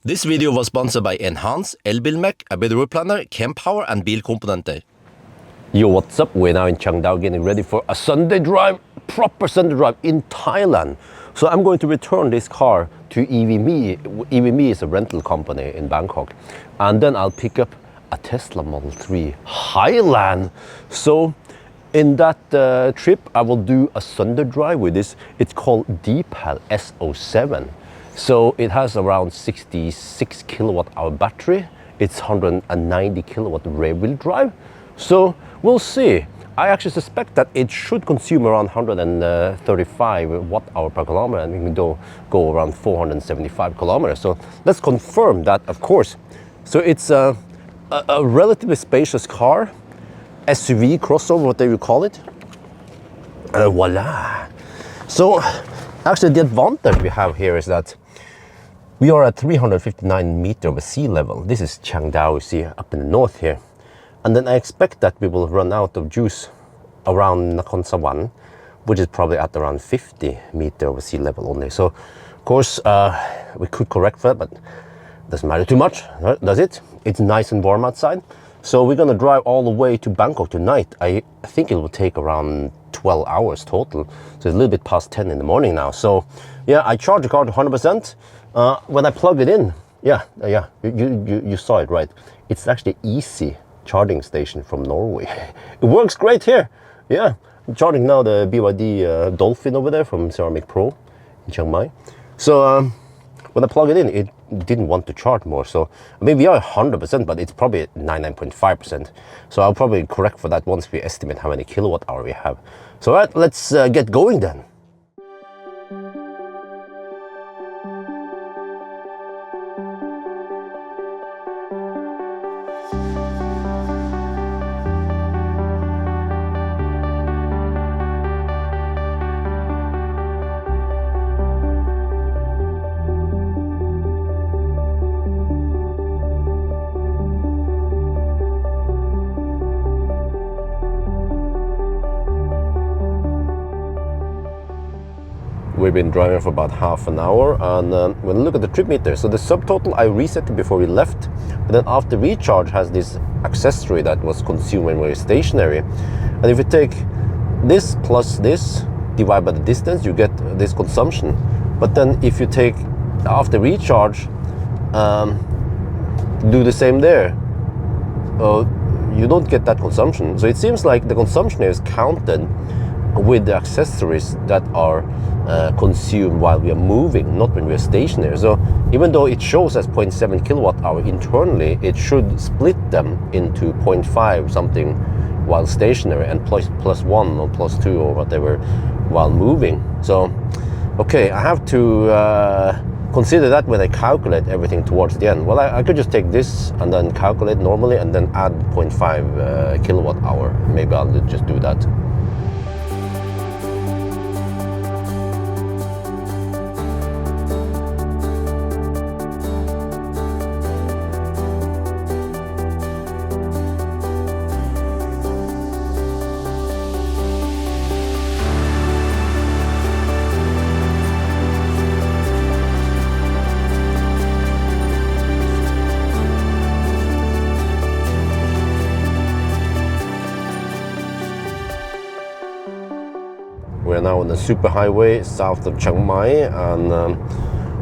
This video was sponsored by Enhance, Elbilmek, ABRP Planner, Kempower and Bilkomponenter. Yo, what's up? We're now in Changdao getting ready for a Sunday drive, proper Sunday drive in Thailand. So I'm going to return this car to e-Niro. e-Niro is a rental company in Bangkok. And then I'll pick up a Tesla Model 3 Highland. So in that trip, I will do a Sunday drive with this. It's called Deepal S07. So it has around 66 kilowatt hour battery. It's 190 kilowatt rear wheel drive. So we'll see. I actually suspect that it should consume around 135 watt hour per kilometer and we can go around 475 kilometers. So let's confirm that, of course. So it's a relatively spacious car, SUV crossover, whatever you call it. And voila. So actually the advantage we have here is that we are at 359 meters over sea level. This is Changdao, you see, up in the north here. And then I expect that we will run out of juice around Nakhon Sawan, which is probably at around 50 meters over sea level only. So, of course, we could correct for that, but it doesn't matter too much, does it? It's nice and warm outside. So we're gonna drive all the way to Bangkok tonight. I think it will take around 12 hours total. So it's a little bit past 10 in the morning now. So yeah, I charge the car to 100%. When I plug it in, you saw it right. It's actually easy charging station from Norway. It works great here. Yeah, I'm charging now the BYD Dolphin over there from Ceramic Pro in Chiang Mai. So when I plug it in, it didn't want to charge more. So I mean, we are 100%, but it's probably 99.5%. So I'll probably correct for that once we estimate how many kilowatt hour we have. So all right, let's get going then. We've been driving for about half an hour, and when you look at the trip meter, so the subtotal I reset it before we left, but then after recharge has this accessory that was consumed when we were stationary. And if you take this plus this, divide by the distance, you get this consumption. But then if you take after recharge, do the same there, you don't get that consumption. So it seems like the consumption is counted with the accessories that are consumed while we are moving, not when we are stationary. So even though it shows as 0.7 kilowatt hour internally, it should split them into 0.5 something while stationary and plus 1 or plus 2 or whatever while moving. So okay, I have to consider that when I calculate everything towards the end. Well, I could just take this and then calculate normally and then add 0.5 kilowatt hour. Maybe I'll just do that. We're now on the superhighway south of Chiang Mai, and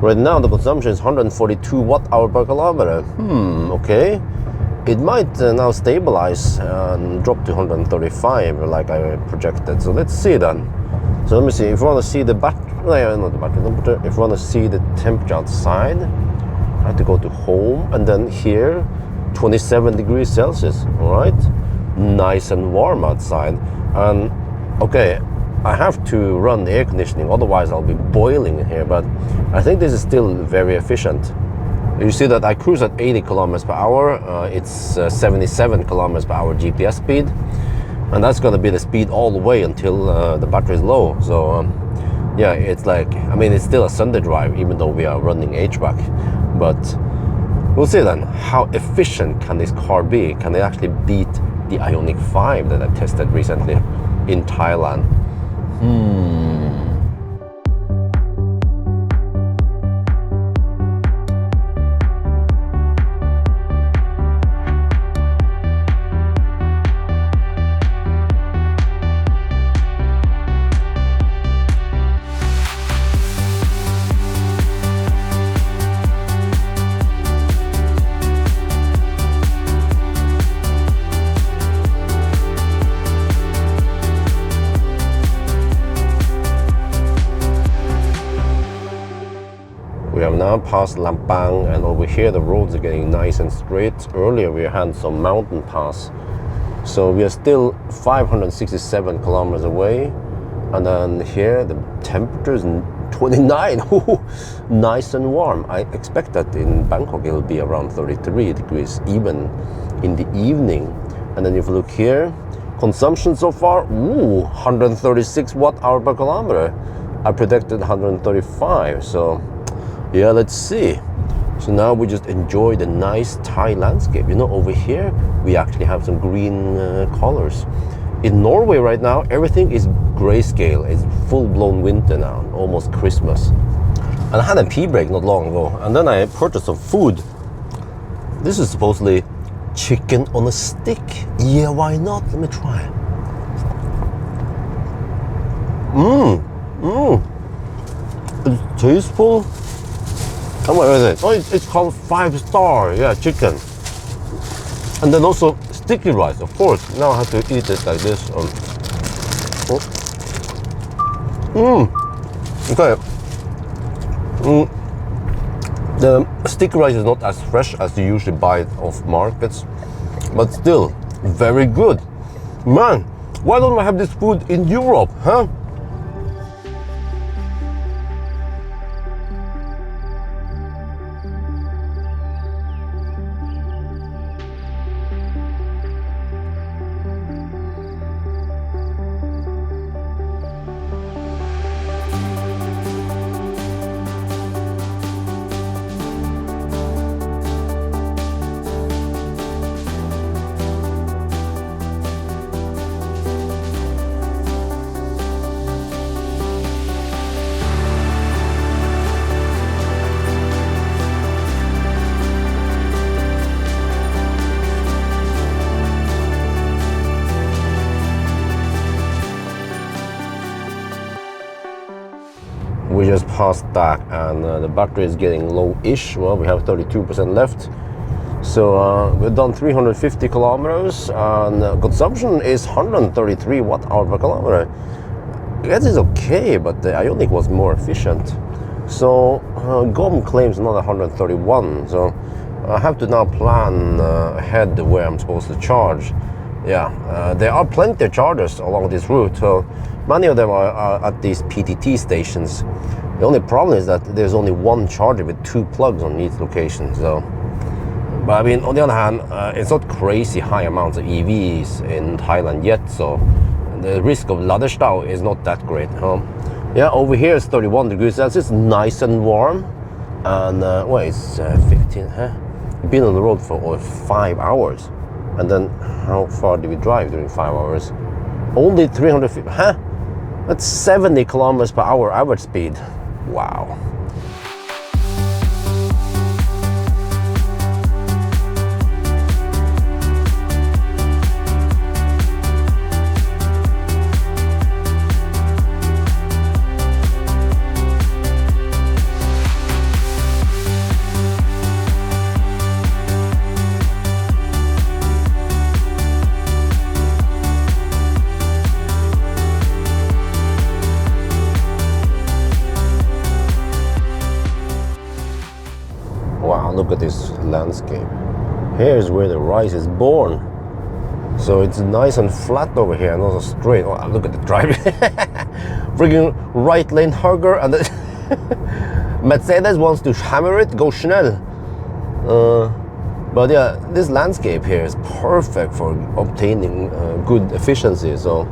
right now the consumption is 142 watt hour per kilometer. Okay. It might now stabilize and drop to 135 like I projected. So let's see then. So let me see. If you want to see the battery, not the battery temperature, if you want to see the temperature outside, I have to go to home, and then here 27 degrees Celsius. All right, nice and warm outside. And okay, I have to run the air conditioning, otherwise I'll be boiling in here, but I think this is still very efficient. You see that I cruise at 80 kilometers per hour. It's 77 kilometers per hour GPS speed, and that's going to be the speed all the way until the battery is low. So yeah, it's like, I mean, it's still a Sunday drive even though we are running HVAC, but we'll see then how efficient can this car be. Can they actually beat the Ioniq 5 that I tested recently in Thailand? past Lampang, and over here the roads are getting nice and straight. Earlier we had some mountain pass. So we are still 567 kilometers away. And then here the temperature is 29. Nice and warm. I expect that in Bangkok it'll be around 33 degrees even in the evening. And then if you look here, consumption so far, 136 watt-hour per kilometer. I predicted 135, so yeah, let's see. So now we just enjoy the nice Thai landscape. You know, over here we actually have some green colors. In Norway right now, everything is grayscale. It's full-blown winter now, almost Christmas. And I had a pee break not long ago, and then I purchased some food. This is supposedly chicken on a stick. Yeah, why not? Let me try. It's tasteful. And what is it? Oh, it's called 5-star. Yeah, chicken. And then also sticky rice, of course. Now I have to eat it like this. Okay. The sticky rice is not as fresh as you usually buy it off markets, but still very good. Man, why don't I have this food in Europe, huh? We just passed that, and the battery is getting low-ish. Well, we have 32% left. So we've done 350 kilometers, and consumption is 133 watt-hour per kilometer. I guess it's okay, but the Ioniq was more efficient. So GOM claims another 131. So I have to now plan ahead where I'm supposed to charge. Yeah, there are plenty of chargers along this route. So many of them are at these PTT stations. The only problem is that there's only one charger with 2 plugs on each location. So, but I mean, on the other hand, it's not crazy high amounts of EVs in Thailand yet. So the risk of ladderstau is not that great. Yeah, over here it's 31 degrees Celsius, nice and warm. And well, it's 15. Been on the road for over 5 hours. And then how far did we drive during 5 hours? Only 350. That's 70 kilometers per hour average speed. Wow. Wow, look at this landscape. Here's where the rice is born. So it's nice and flat over here and also straight. Oh, look at the drive. Freaking right lane hugger, and Mercedes wants to hammer it, go schnell. But yeah, this landscape here is perfect for obtaining good efficiency. So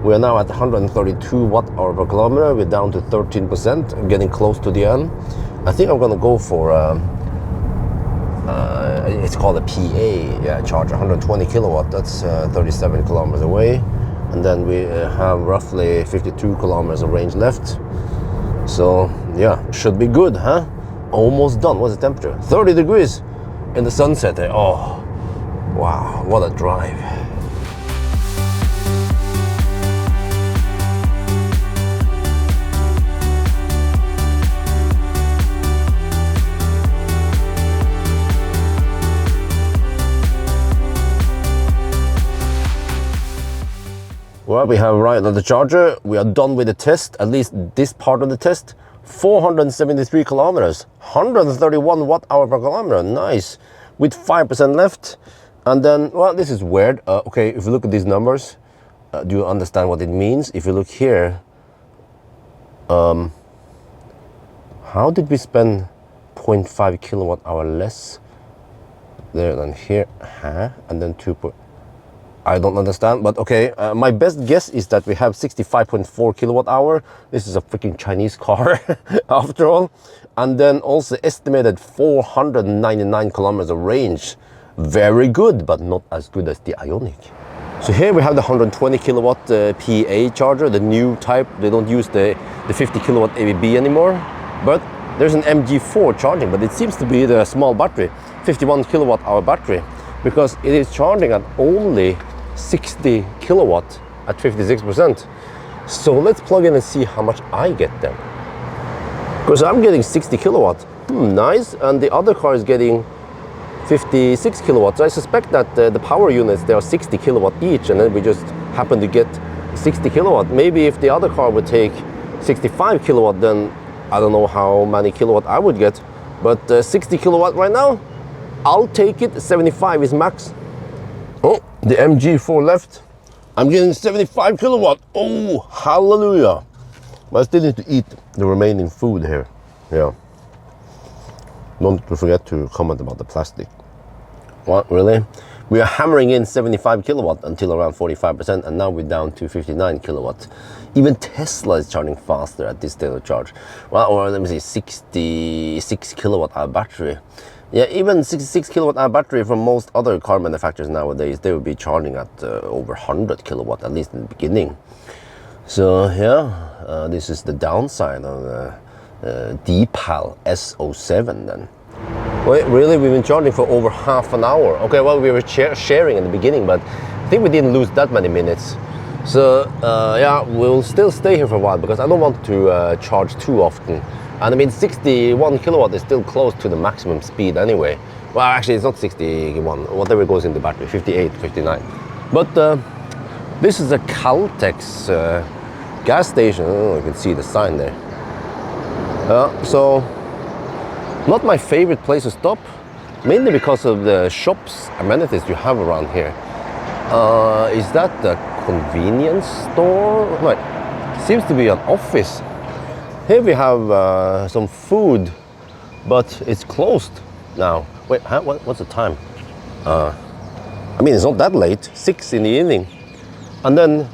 we are now at 132 watt-hour per kilometer. We're down to 13%, getting close to the end. I think I'm gonna go for it's called a PA charger, 120 kilowatt. That's 37 kilometers away, and then we have roughly 52 kilometers of range left. So yeah, should be good, huh? Almost done. What's the temperature? 30 degrees in the sunset there. Oh, wow, what a drive. Well, we have arrived at the charger. We are done with the test, at least this part of the test. 473 kilometers, 131 watt-hour per kilometer, nice, with 5% left. And then, well, this is weird. Okay, if you look at these numbers, do you understand what it means? If you look here, how did we spend 0.5 kilowatt-hour less there than here? Huh? And then 2. I don't understand, but okay. My best guess is that we have 65.4 kilowatt-hour. This is a freaking Chinese car, after all. And then also estimated 499 kilometers of range. Very good, but not as good as the Ioniq. So here we have the 120 kilowatt PA charger, the new type. They don't use the 50 kilowatt ABB anymore, but there's an MG4 charging, but it seems to be the small battery, 51 kilowatt hour battery, because it is charging at only 60 kilowatt at 56%. So let's plug in and see how much I get then. Because I'm getting 60 kilowatt, nice, and the other car is getting 56 kilowatts. I suspect that the power units, they are 60 kilowatt each, and then we just happen to get 60 kilowatt. Maybe if the other car would take 65 kilowatt, then I don't know how many kilowatt I would get, but 60 kilowatt right now, I'll take it. 75 is max. Oh, the MG4 left. I'm getting 75 kilowatt. Oh, hallelujah. But I still need to eat the remaining food here. Yeah. Don't forget to comment about the plastic. What, really? We are hammering in 75 kilowatt until around 45%, and now we're down to 59 kilowatt. Even Tesla is charging faster at this state of charge. Well, or let me see, 66 kilowatt hour battery. Yeah, even 66 kilowatt hour battery from most other car manufacturers nowadays, they will be charging at over 100 kilowatt, at least in the beginning. So yeah, this is the downside of the Deepal S07 then. Wait, really? We've been charging for over half an hour. Okay, well, we were sharing in the beginning, but I think we didn't lose that many minutes. So yeah, we'll still stay here for a while because I don't want to charge too often. And I mean, 61 kilowatt is still close to the maximum speed anyway. Well, actually, it's not 61, whatever goes in the battery, 58, 59. But this is a Caltex gas station. Oh, you can see the sign there. So, not my favorite place to stop, mainly because of the shops, amenities you have around here. Is that the convenience store? Like, seems to be an office. Here we have some food, but it's closed now. Wait, huh? What's the time? I mean, it's not that late, 6 in the evening. And then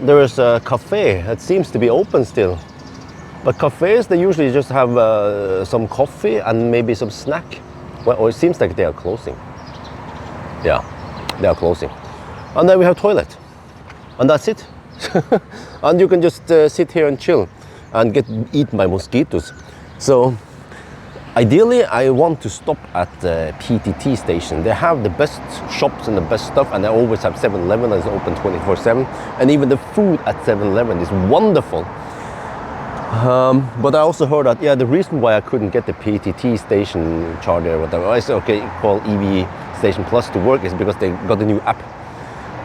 there is a cafe that seems to be open still. But cafes, they usually just have some coffee and maybe some snack. Well, or it seems like they are closing. Yeah, they are closing. And then we have toilet. And that's it. And you can just sit here and chill and get eaten by mosquitoes. So ideally, I want to stop at the PTT station. They have the best shops and the best stuff, and they always have 7-Eleven that's open 24/7. And even the food at 7-Eleven is wonderful. But I also heard that, yeah, the reason why I couldn't get the PTT station charger or whatever, I said, okay, call EV Station Plus to work, is because they got a new app.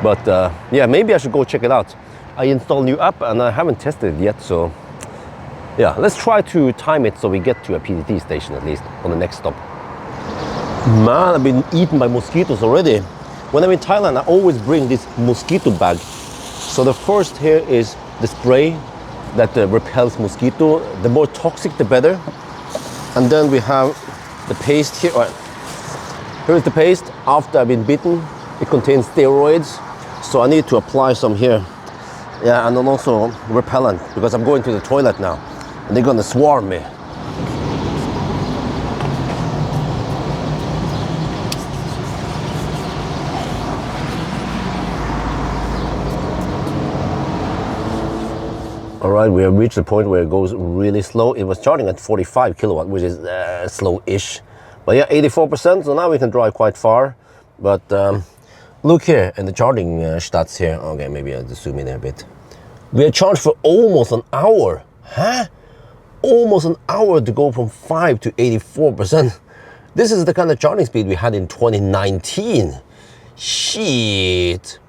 But yeah, maybe I should go check it out. I installed a new app and I haven't tested it yet, so yeah, let's try to time it so we get to a PTT station at least on the next stop. Man, I've been eaten by mosquitoes already. When I'm in Thailand, I always bring this mosquito bag. So the first here is the spray that repels mosquito. The more toxic, the better. And then we have the paste here. Right. Here is the paste after I've been bitten. It contains steroids, so I need to apply some here. Yeah, and then also repellent, because I'm going to the toilet now and they're gonna swarm me. All right, we have reached the point where it goes really slow. It was charging at 45 kilowatt, which is slow-ish. But yeah, 84%, so now we can drive quite far. But look here in the charging stats here. Okay, maybe I'll just zoom in a bit. We are charged for almost an hour. Huh? Almost an hour to go from 5 to 84%. This is the kind of charging speed we had in 2019. Shit.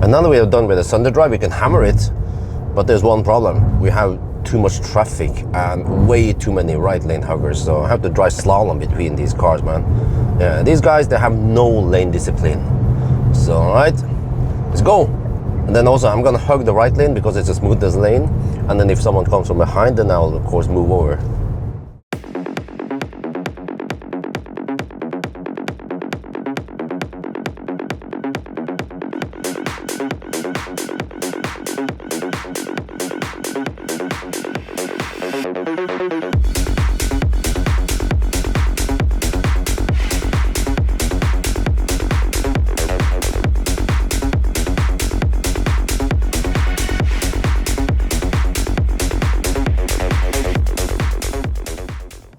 And now that we are done with the Sunday drive, we can hammer it. But there's one problem. We have too much traffic and way too many right lane huggers, so I have to drive slalom between these cars, man. Yeah, these guys, they have no lane discipline. So, all right, let's go. And then also I'm gonna hug the right lane because it's the smoothest lane. And then if someone comes from behind, then I'll of course move over.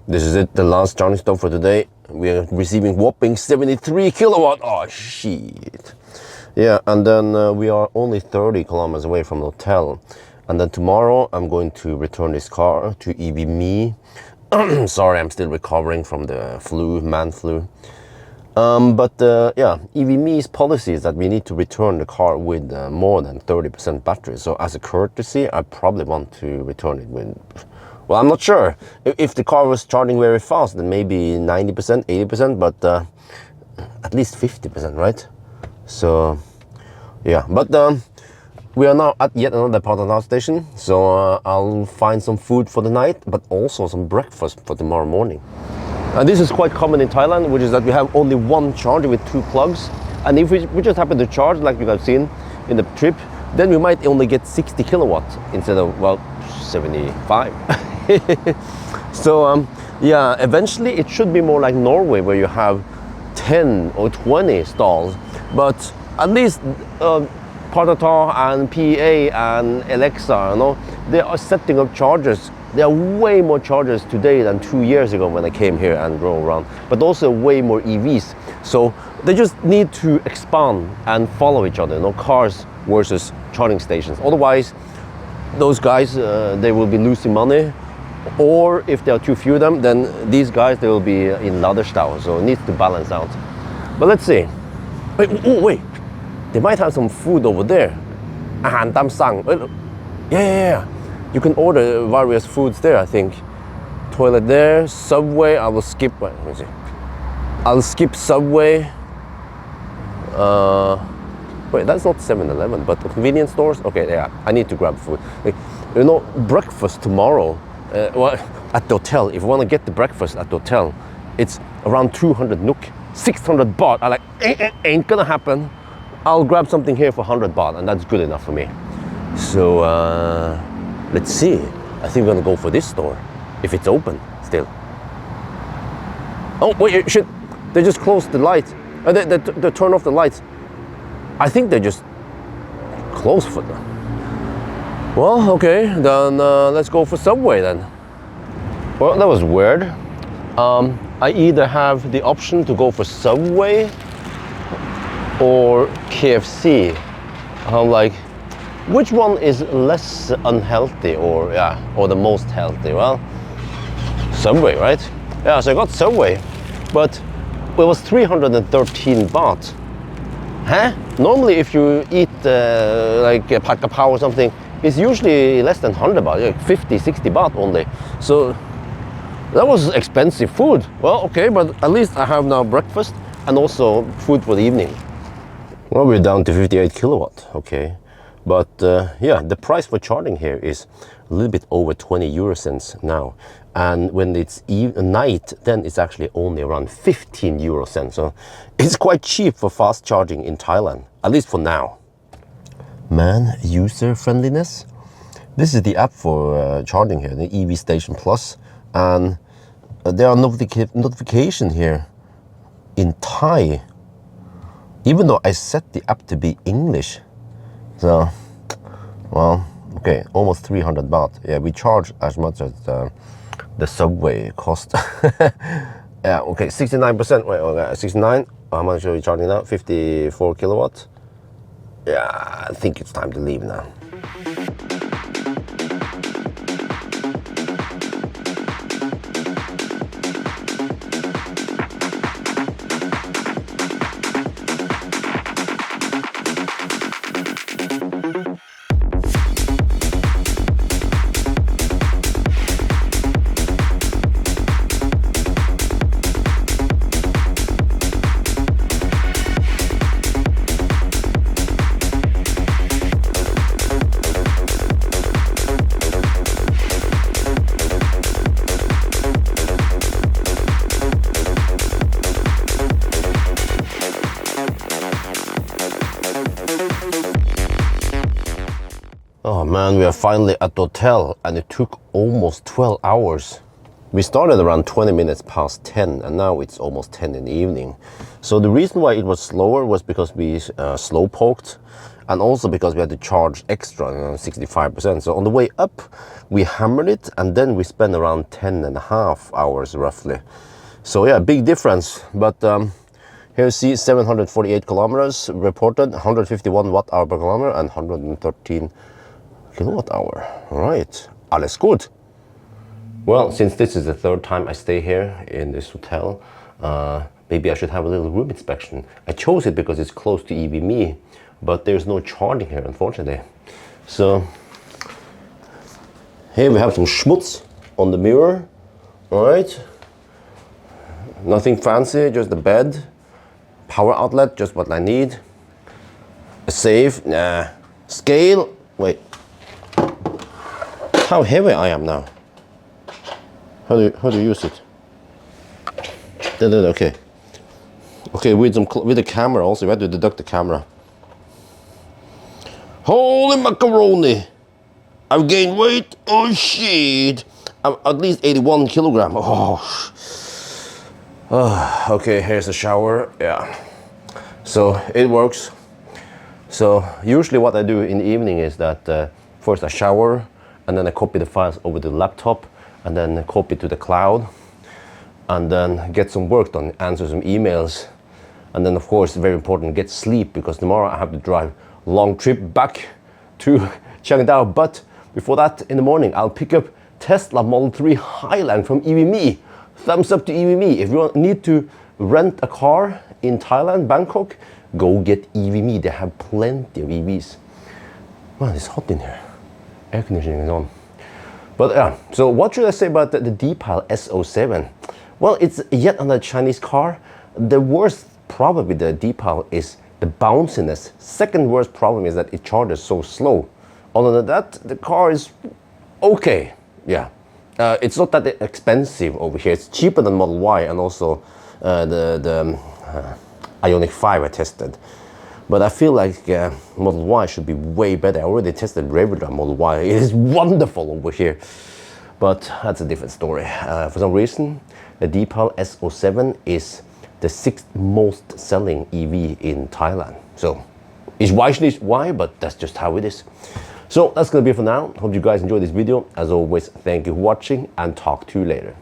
This is it, the last charging stop for today. We are receiving whopping 73 kilowatt. Oh shit. Yeah, and then we are only 30 kilometers away from the hotel. And then tomorrow I'm going to return this car to EVme. Sorry, I'm still recovering from the flu, man flu. Yeah, EVme's policy is that we need to return the car with more than 30% battery. So as a courtesy, I probably want to return it with, well, I'm not sure. If the car was charging very fast, then maybe 90%, 80%, but at least 50%, right? So, yeah. But we are now at yet another part of the station. So I'll find some food for the night, but also some breakfast for tomorrow morning. And this is quite common in Thailand, which is that we have only one charger with 2 plugs. And if we just happen to charge, like you have seen in the trip, then we might only get 60 kilowatts instead of, well, 75. So yeah, eventually it should be more like Norway, where you have 10 or 20 stalls, but at least Partata and PA and Alexa, you know, they are setting up chargers. There are way more chargers today than 2 years ago when I came here and drove around, but also way more EVs. So they just need to expand and follow each other, you know, cars versus charging stations. Otherwise, those guys, they will be losing money. Or if there are too few of them, then these guys, they will be in Laderstau, so it needs to balance out. But let's see. Wait, oh, wait. They might have some food over there. Ahan tam sang. Yeah. You can order various foods there, I think. Toilet there, Subway, I will skip, wait, let me see. I'll skip Subway. Wait, that's not 7-Eleven, but convenience stores? Okay, yeah, I need to grab food. You know, breakfast tomorrow, well, at the hotel, if you want to get the breakfast at the hotel, it's around 200 NOK, 600 baht. I like, ain't gonna happen. I'll grab something here for 100 baht, and that's good enough for me. So, let's see. I think we're gonna go for this store, if it's open still. Oh, wait, shit. They just closed the light. They turn off the lights. I think they just closed for them. Well, okay, then let's go for Subway then. Well, that was weird. I either have the option to go for Subway or KFC. I'm like, which one is less unhealthy or the most healthy? Well, Subway, right? Yeah, so I got Subway, but it was 313 baht. Huh? Normally if you eat like a Kempower or something, it's usually less than 100 baht, like 50, 60 baht only. So that was expensive food. Well, okay, but at least I have now breakfast and also food for the evening. Well, we're down to 58 kilowatt, okay. But yeah, the price for charging here is a little bit over 20 euro cents now. And when it's night, then it's actually only around 15 euro cents. So it's quite cheap for fast charging in Thailand, at least for now. Man, user friendliness. This is the app for charging here, the EV Station Plus. And there are notifications here in Thai, even though I set the app to be English. So, well, okay, almost 300 baht. Yeah, we charge as much as the Subway cost. Yeah, okay, 69%. Wait, okay, 69. How much are we charging now? 54 kilowatts. Yeah, I think it's time to leave now. Oh man, we are finally at the hotel and it took almost 12 hours. We started around 20 minutes past 10 and now it's almost 10 in the evening. So the reason why it was slower was because we slow poked and also because we had to charge extra, 65%. So on the way up, we hammered it and then we spent around 10.5 hours roughly. So yeah, big difference. But here you see 748 kilometers reported, 151 watt hour per kilometer and 113 kilowatt hour. All right, alles gut. Well, since this is the third time I stay here in this hotel, maybe I should have a little room inspection. I chose it because it's close to EVMe, but there's no charging here, unfortunately. So here we have some schmutz on the mirror. All right, nothing fancy, just the bed, power outlet, just what I need. A safe, scale. Wait, how heavy I am now. How do you use it? Okay. Okay, with the camera also, we have to deduct the camera. Holy macaroni! I've gained weight. Oh shit! I'm at least 81 kilogram. Oh. Okay, here's the shower. Yeah. So it works. So usually what I do in the evening is that first I shower and then I copy the files over to the laptop and then copy to the cloud and then get some work done, answer some emails, and then of course very important, get sleep because tomorrow I have to drive long trip back to Changdao. But before that, in the morning I'll pick up Tesla Model 3 Highland from EVMe. Thumbs up to EVMe. If you need to rent a car in Thailand, Bangkok, go get EVMe. They have plenty of EVs. Man, it's hot in here. Air conditioning is on. But yeah, so what should I say about the Deepal S07? Well, it's yet another Chinese car. The worst problem with the Deepal is the bounciness. Second worst problem is that it charges so slow. Other than that, the car is okay. Yeah, it's not that expensive over here. It's cheaper than Model Y and also the Ioniq 5 I tested. But I feel like Model Y should be way better. I already tested regular Model Y. It is wonderful over here. But that's a different story. For some reason, the Deepal S07 is the 6th most selling EV in Thailand. So, it's why, but that's just how it is. So, that's gonna be it for now. Hope you guys enjoyed this video. As always, thank you for watching and talk to you later.